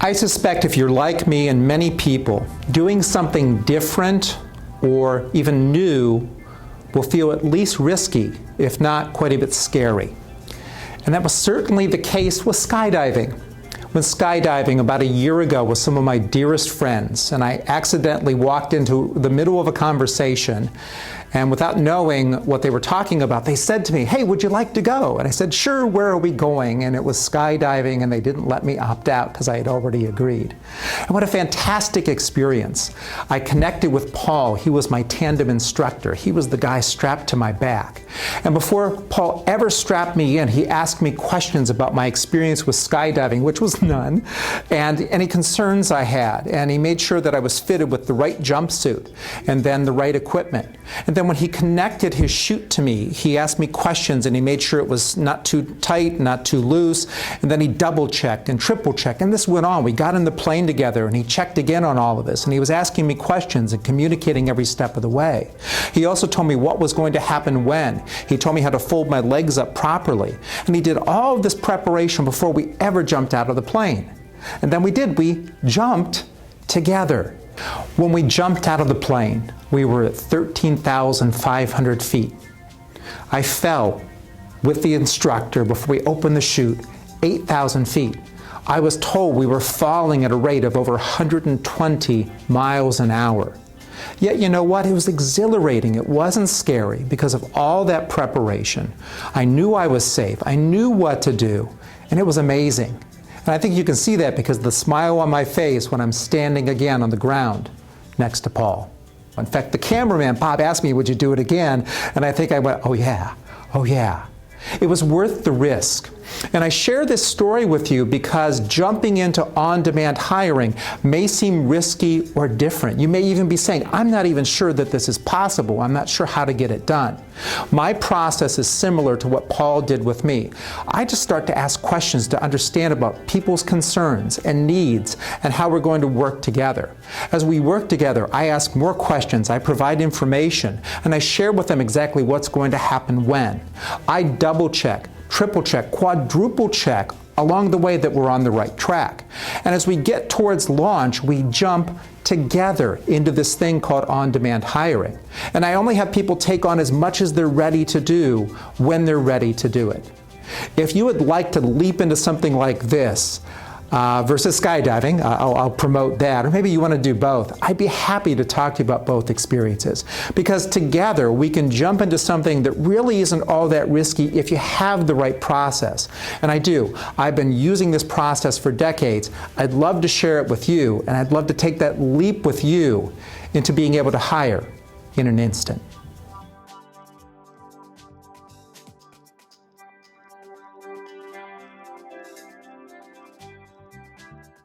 I suspect if you're like me and many people, doing something different or even new will feel at least risky, if not quite a bit scary. And that was certainly the case with skydiving. Went skydiving about a year ago with some of my dearest friends, and I accidentally walked into the middle of a conversation, and without knowing what they were talking about, they said to me, "Hey, would you like to go?" And I said, "Sure, where are we going?" And it was skydiving, and they didn't let me opt out because I had already agreed. And what a fantastic experience. I connected with Paul. He was my tandem instructor. He was the guy strapped to my back. And before Paul ever strapped me in, he asked me questions about my experience with skydiving, which was none, and any concerns I had. And he made sure that I was fitted with the right jumpsuit and then the right equipment. And then when he connected his chute to me, he asked me questions and he made sure it was not too tight, not too loose. And then he double checked and triple checked. And this went on. We got in the plane together and he checked again on all of this. And he was asking me questions and communicating every step of the way. He also told me what was going to happen when. He told me how to fold my legs up properly. And he did all of this preparation before we ever jumped out of the plane. And then we jumped together. When we jumped out of the plane, we were at 13,500 feet. I fell with the instructor before we opened the chute, 8,000 feet. I was told we were falling at a rate of over 120 miles an hour. Yet you know what? It was exhilarating. It wasn't scary because of all that preparation. I knew I was safe. I knew what to do, and it was amazing. And I think you can see that because of the smile on my face when I'm standing again on the ground next to Paul. In fact, the cameraman, Bob, asked me, "Would you do it again?" And I think I went, "Oh yeah, oh yeah." It was worth the risk. And I share this story with you because jumping into on-demand hiring may seem risky or different. You may even be saying, "I'm not even sure that this is possible. I'm not sure how to get it done." My process is similar to what Paul did with me. I just start to ask questions to understand about people's concerns and needs and how we're going to work together. As we work together, I ask more questions, I provide information, and I share with them exactly what's going to happen when. I double check, triple check, quadruple check along the way that we're on the right track. And as we get towards launch, we jump together into this thing called on-demand hiring. And I only have people take on as much as they're ready to do when they're ready to do it. If you would like to leap into something like this, versus skydiving, I'll promote that, or maybe you want to do both. I'd be happy to talk to you about both experiences because together we can jump into something that really isn't all that risky if you have the right process. And I do. I've been using this process for decades. I'd love to share it with you, and I'd love to take that leap with you into being able to hire in an instant.